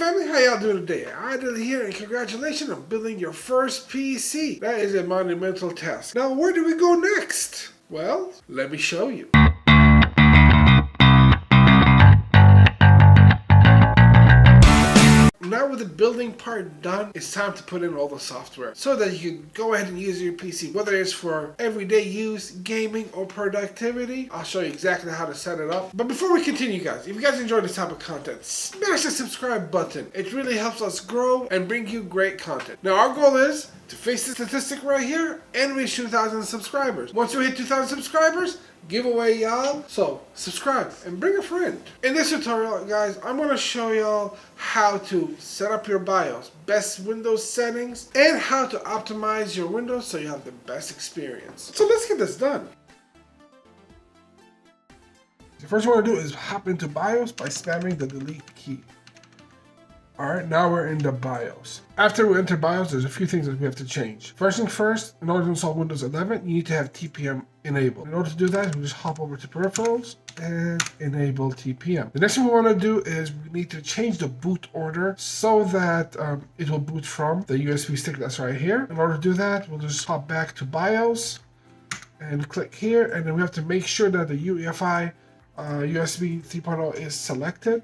family, how y'all doing today? Awad here, and congratulations on building your first PC. That is a monumental task. Now, where do we go next? Well, let me show you. Now with the building part done, it's time to put in all the software so that you can go ahead and use your PC, whether it's for everyday use, gaming, or productivity. I'll show you exactly how to set it up. But before we continue, guys, if you guys enjoy this type of content, smash the subscribe button. It really helps us grow and bring you great content. Now our goal is to face the statistic right here and reach 2,000 subscribers. Once we hit 2,000 subscribers, giveaway, y'all. So subscribe and bring a friend. In this tutorial, guys, I'm going to show y'all how to set up your BIOS, best Windows settings, and how to optimize your Windows so you have the best experience. So let's get this done. The first thing we're going to do is hop into BIOS by spamming the delete key. Alright, now we're in the BIOS. After we enter BIOS, there's a few things that we have to change. First thing first, in order to install Windows 11, you need to have TPM enabled. In order to do that, we just hop over to Peripherals and enable TPM. The next thing we want to do is we need to change the boot order so that it will boot from the USB stick that's right here. In order to do that, we'll just hop back to BIOS and click here, and then we have to make sure that the UEFI USB 3.0 is selected.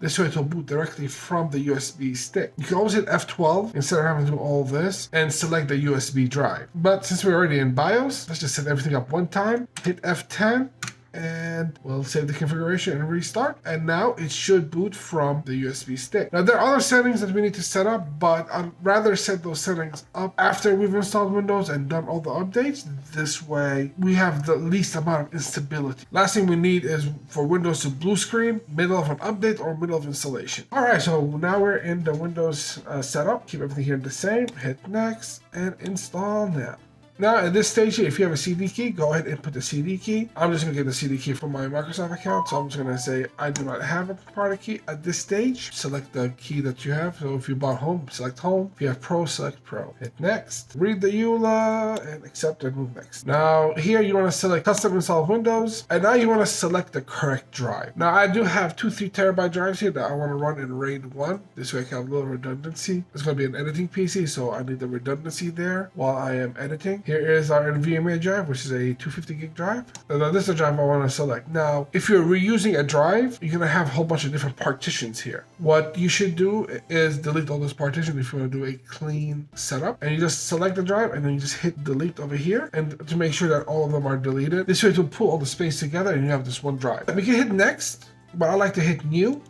This way it will boot directly from the USB stick. You can always hit F12 instead of having to do all this and select the USB drive. But since we're already in BIOS, let's just set everything up one time. Hit F10 and we'll save the configuration and restart. And now it should boot from the USB stick. Now there are other settings that we need to set up, but I'd rather set those settings up after we've installed Windows and done all the updates. This way we have the least amount of instability. Last thing we need is for Windows to blue screen, middle of an update or middle of installation. All right, so now we're in the Windows setup. Keep everything here the same. Hit next and install now. Now at this stage here, if you have a CD key, go ahead and put the CD key. I'm just going to get the CD key from my Microsoft account. So I'm just going to say I do not have a product key at this stage. Select the key that you have. So if you bought home, select home. If you have pro, select pro. Hit next. Read the EULA and accept and move next. Now here you want to select custom install Windows. And now you want to select the correct drive. Now I do have two 3TB drives here that I want to run in RAID 1. This way I can have a little redundancy. It's going to be an editing PC, so I need the redundancy there while I am editing. Here is our NVMe drive, which is a 250 gig drive. And now this is the drive I want to select. Now, if you're reusing a drive, you're going to have a whole bunch of different partitions here. What you should do is delete all those partitions if you want to do a clean setup. And you just select the drive and then you just hit delete over here and to make sure that all of them are deleted. This way it will pull all the space together and you have this one drive. We can hit next, but I like to hit new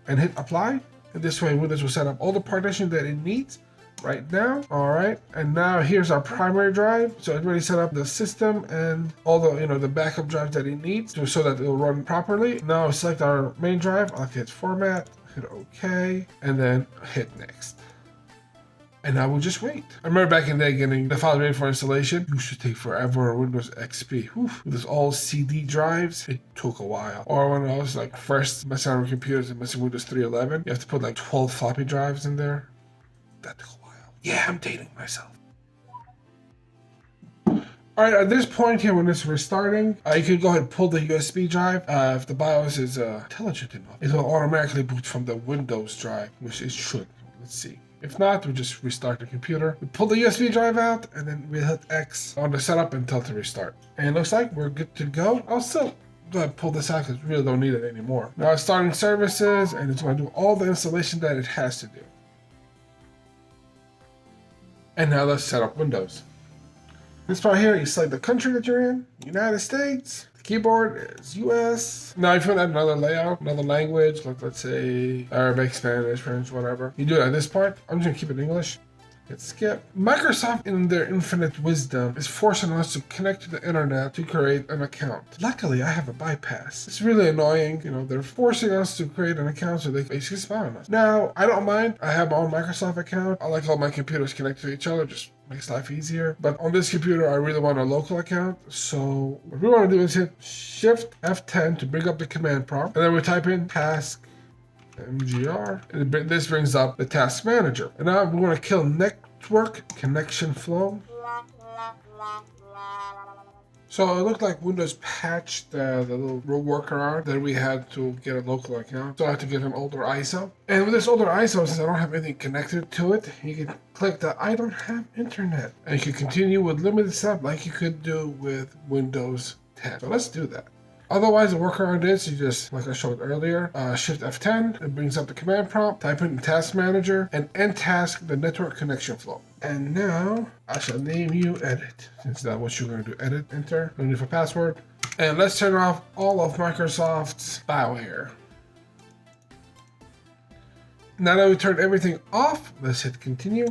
and hit apply. And this way Windows will set up all the partitions that it needs right now. All right, and now here's our primary drive. So it already set up the system and all the the backup drives that it needs so that it will run properly. Now select our main drive. I'll hit format, hit OK, and then hit next. And now we'll just wait. I remember back in the day getting the file ready for installation. It used to take forever. Windows XP. Whew. With all CD drives, it took a while. Or when I was like first messing around with computers and messing with Windows 3.11, you have to put like 12 floppy drives in there. That took a while. Yeah, I'm dating myself. Alright, at this point here when it's restarting, you can go ahead and pull the USB drive. If the BIOS is intelligent enough, it will automatically boot from the Windows drive, which it should. Let's see. If not, we just restart the computer. We pull the USB drive out, and then we hit X on the setup and tell it to restart. And it looks like we're good to go. I'll still pull this out because we really don't need it anymore. Now it's starting services, and it's going to do all the installation that it has to do. And now let's set up Windows. This part here, you select the country that you're in, United States. The keyboard is US. Now if you want to add another layout, another language, like let's say Arabic, Spanish, French, whatever, you do it at this part. I'm just gonna keep it in English. Hit skip. Microsoft, in their infinite wisdom, is forcing us to connect to the internet to create an account. Luckily, I have a bypass. It's really annoying. They're forcing us to create an account so they basically spy on us. Now, I don't mind. I have my own Microsoft account. I like all my computers connected to each other. Just makes life easier. But on this computer, I really want a local account. So what we want to do is hit Shift F10 to bring up the command prompt. And then we type in task mgr, and this brings up the task manager. And now we want to kill network connection flow. So it looked like Windows patched the little workaround that we had to get a local account. So I had to get an older ISO. And with this older ISO, since I don't have anything connected to it, you can click the I don't have internet. And you can continue with limited setup like you could do with Windows 10. So let's do that. Otherwise, the workaround is you just, like I showed earlier, Shift F10, it brings up the command prompt, type in the task manager, and end task the network connection flow. And now I shall name you edit, since that's what you're going to do. Edit, enter, no need for password. And let's turn off all of Microsoft's spyware. Now that we turned everything off, let's hit continue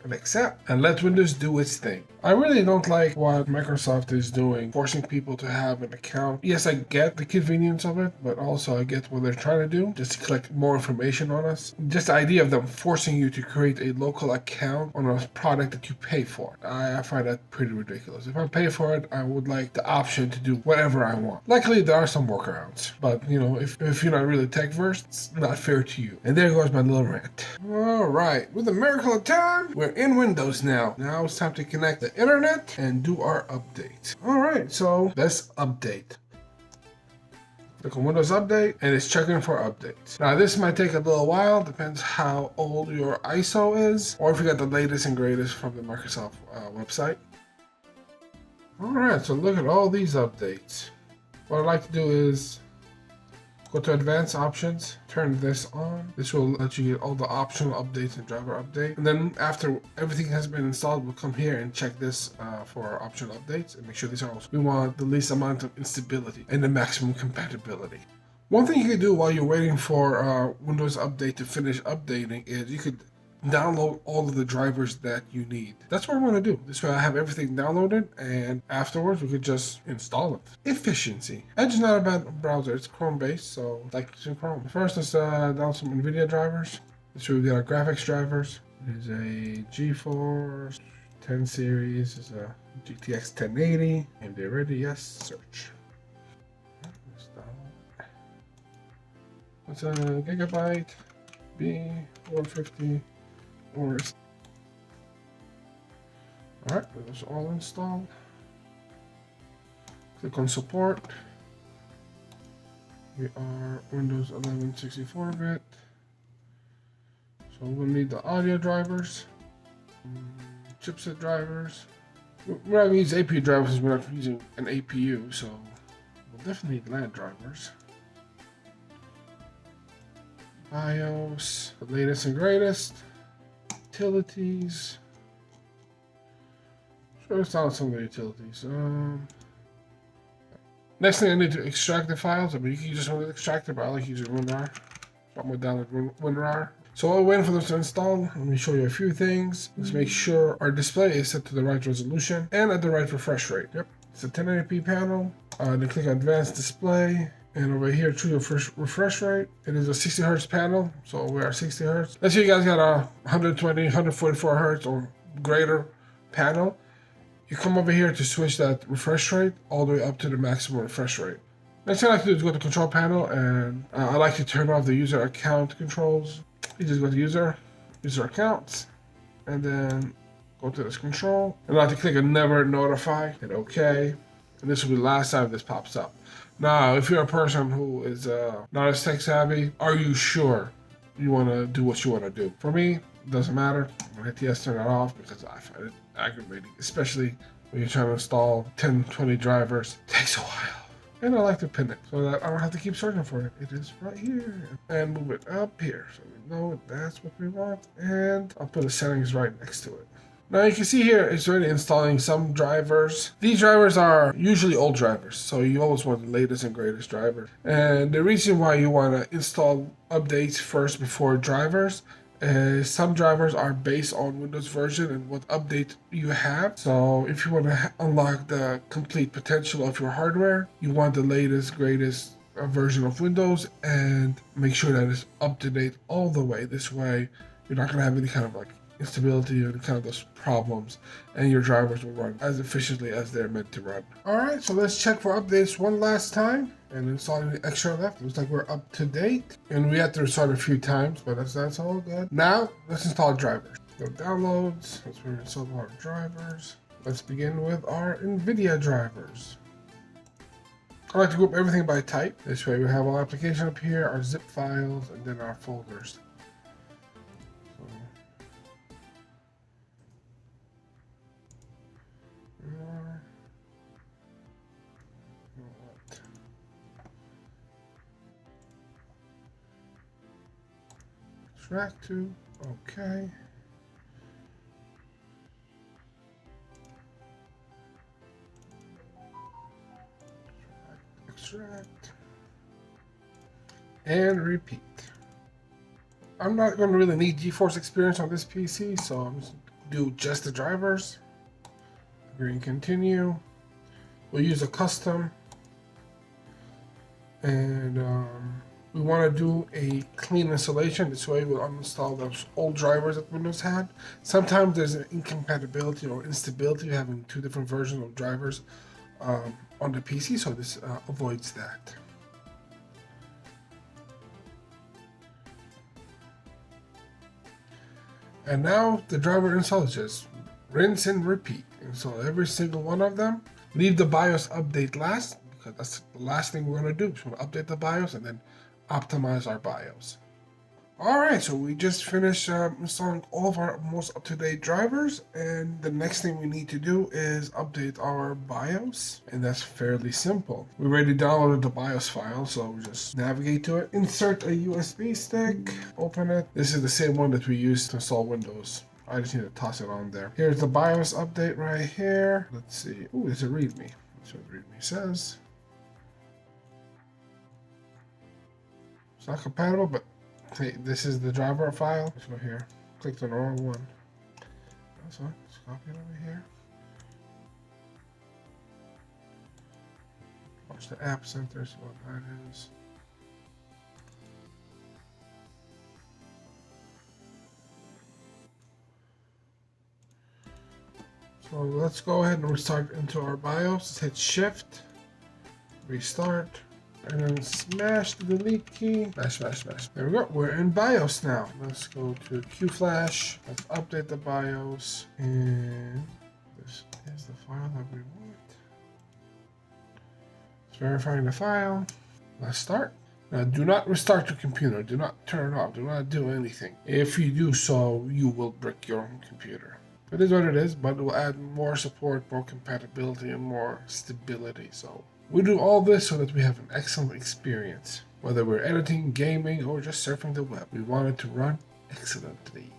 and accept and let Windows do its thing. I really don't like what Microsoft is doing, forcing people to have an account. Yes, I get the convenience of it, but also I get what they're trying to do, just to collect more information on us. Just the idea of them forcing you to create a local account on a product that you pay for. I find that pretty ridiculous. If I pay for it, I would like the option to do whatever I want. Luckily, there are some workarounds, but you know, if you're not really tech-versed, it's not fair to you. And there goes my little rant. All right, with a miracle of time, we're in Windows now. Now it's time to connect the internet and do our update. All right, so let's update. Click on Windows Update, and it's checking for updates. Now, this might take a little while, depends how old your ISO is, or if you got the latest and greatest from the Microsoft website. All right, so look at all these updates. What I'd like to do is go to Advanced Options, turn this on. This will let you get all the optional updates and driver update. And then after everything has been installed, we'll come here and check this for our optional updates and make sure these are also. We want the least amount of instability and the maximum compatibility. One thing you can do while you're waiting for Windows Update to finish updating is you could download all of the drivers that you need. That's what I'm going to do. This way I have everything downloaded, and afterwards we could just install it. Efficiency. Edge is not a bad browser. It's Chrome based, so I like using Chrome. First, let's download some NVIDIA drivers. This way we get our graphics drivers. There's a GeForce 10 series. There's a GTX 1080. And they're ready. Yes, search. What's a gigabyte? B450. Alright, those are all installed. Click on support. We are Windows 11 64-bit. So we'll need the audio drivers, chipset drivers. We're not going to use APU drivers because we're not using an APU, so we'll definitely need LAN drivers. BIOS, the latest and greatest. Utilities. Sure, let's download some of the utilities. Next thing I need to extract the files. I mean, you can just only extract it, but I like using WinRAR. So I'm going to download WinRAR. So while we're waiting for this to install, let me show you a few things. Let's make sure our display is set to the right resolution and at the right refresh rate. Yep, it's a 1080p panel. Then click on Advanced Display. And over here, choose your first refresh rate. It is a 60 Hertz panel, so we are 60 Hertz. Let's say you guys got a 120, 144 Hertz or greater panel. You come over here to switch that refresh rate all the way up to the maximum refresh rate. Next thing I like to do is go to Control Panel, and I like to turn off the user account controls. You just go to user accounts, and then go to this control. And I like to click on Never Notify, hit OK. And this will be the last time this pops up. Now, if you're a person who is not as tech savvy, are you sure you want to do what you want to do? For me, it doesn't matter. I'm going to hit yes, turn it off, because I find it aggravating, especially when you're trying to install 10, 20 drivers. It takes a while. And I like to pin it so that I don't have to keep searching for it. It is right here. And move it up here so we know that's what we want. And I'll put the settings right next to it. Now you can see here it's already installing some drivers. These drivers are usually old drivers, so you always want the latest and greatest driver. And the reason why you want to install updates first before drivers is some drivers are based on Windows version and what update you have. So if you want to unlock the complete potential of your hardware, you want the latest, greatest version of Windows and make sure that it's up to date all the way. This way, you're not going to have any kind of like instability or kind of those problems, and your drivers will run as efficiently as they're meant to run. Alright, so let's check for updates one last time and installing the extra left. Looks like we're up to date, and we had to restart a few times, but that's all good. Now let's install drivers. Go downloads. Let's install our drivers. Let's begin with our NVIDIA drivers. I like to group everything by type. This way we have our application up here, our zip files, and then our folders. Extract to, okay. Extract. And repeat. I'm not going to really need GeForce experience on this PC, so I'm just do just the drivers. Green continue. We'll use a custom, and we want to do a clean installation. This way we'll uninstall those old drivers that Windows had. Sometimes there's an incompatibility or instability having two different versions of drivers on the PC, so this avoids that. And now the driver install is just rinse and repeat. Install every single one of them. Leave the BIOS update last, because that's the last thing we're going to do. So we're going to update the BIOS and then optimize our BIOS. Alright, so we just finished installing all of our most up-to-date drivers, and the next thing we need to do is update our BIOS, and that's fairly simple. We already downloaded the BIOS file, so we just navigate to it, insert a USB stick, open it. This is the same one that we used to install Windows. I just need to toss it on there. Here's the BIOS update right here. Let's see. Ooh, there's a README. That's what README says. It's not compatible, but hey, this is the driver file. Let's go here. Clicked on the wrong one. That's fine. Let's copy it over here. Watch the App Center, see what that is. So let's go ahead and restart into our BIOS. Let's hit Shift, restart, and then smash the delete key. Smash, smash, smash. There we go. We're in BIOS now. Let's go to QFlash. Let's update the BIOS. And this is the file that we want. It's verifying the file. Let's start. Now, do not restart your computer. Do not turn it off. Do not do anything. If you do so, you will brick your own computer. It is what it is, but it will add more support, more compatibility, and more stability. So we do all this so that we have an excellent experience. Whether we're editing, gaming, or just surfing the web, we want it to run excellently.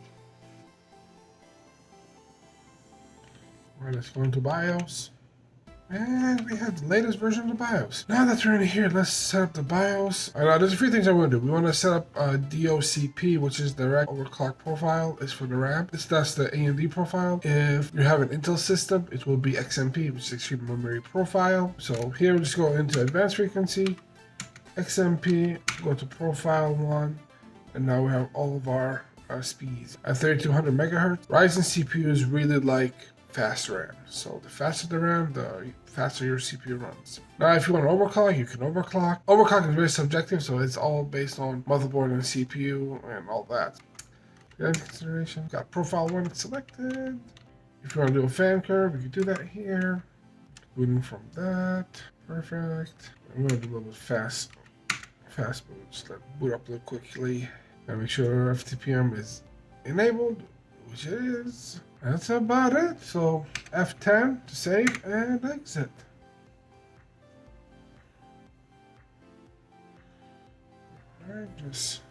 Alright, let's go into BIOS. And we have the latest version of the BIOS. Now that we're in here, let's set up the BIOS. Alright, there's a few things I want to do. We want to set up DOCP, which is direct overclock profile. It's for the RAM. That's the AMD profile. If you have an Intel system, it will be XMP, which is extreme memory profile. So here we just go into advanced frequency, XMP, go to profile 1, and now we have all of our speeds at 3200 megahertz. Ryzen CPUs really like fast RAM. So the faster the RAM, the faster your CPU runs. Now, if you want to overclock, you can overclock. Overclock is very subjective, so it's all based on motherboard and CPU and all that. The other consideration, got profile 1 selected. If you want to do a fan curve, you can do that here. Booting from that. Perfect. I'm going to do a little bit fast boot. Just let boot up real quickly. And make sure FTPM is enabled, which it is. That's about it. So F10 to save and exit. Alright, just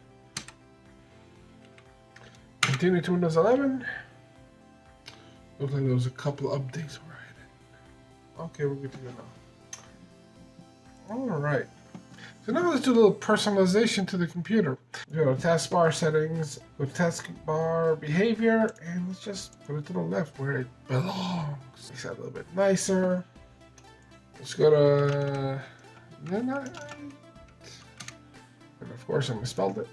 continue to Windows 11. Looks like there was a couple of updates right. Okay, we're good to go now. Alright. So now let's do a little personalization to the computer. Go to taskbar settings, go to taskbar behavior, and let's just put it to the left where it belongs. Make that a little bit nicer. Let's go to midnight. And of course I misspelled it.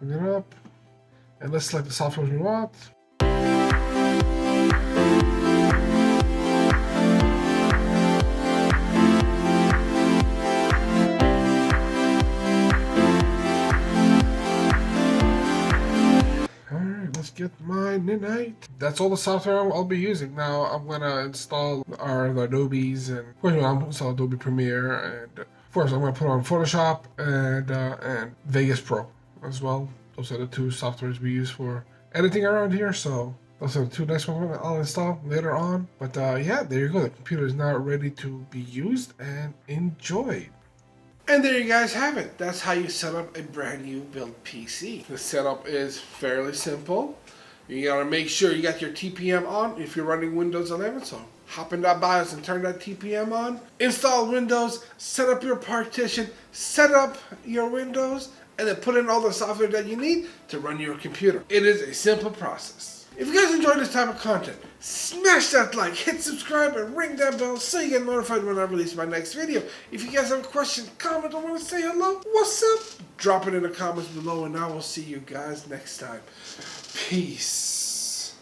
Bring it up. And let's select the software we want. get mine tonight. That's all the software I'll be using. Now I'm gonna install the Adobe's, and of course I'm install Adobe Premiere, and of course I'm gonna put on Photoshop and Vegas Pro as well. Those are the two softwares we use for editing around here. So those are the two next ones I'll install later on. But yeah, there you go. The computer is now ready to be used and enjoyed. And there you guys have it. That's how you set up a brand new build PC. The setup is fairly simple. You gotta make sure you got your TPM on if you're running Windows 11. So hop in that BIOS and turn that TPM on. Install Windows, set up your partition, set up your Windows, and then put in all the software that you need to run your computer. It is a simple process. If you guys enjoy this type of content, smash that like, hit subscribe, and ring that bell so you get notified when I release my next video. If you guys have a question, comment, or want to say hello, what's up? Drop it in the comments below, and I will see you guys next time. Peace.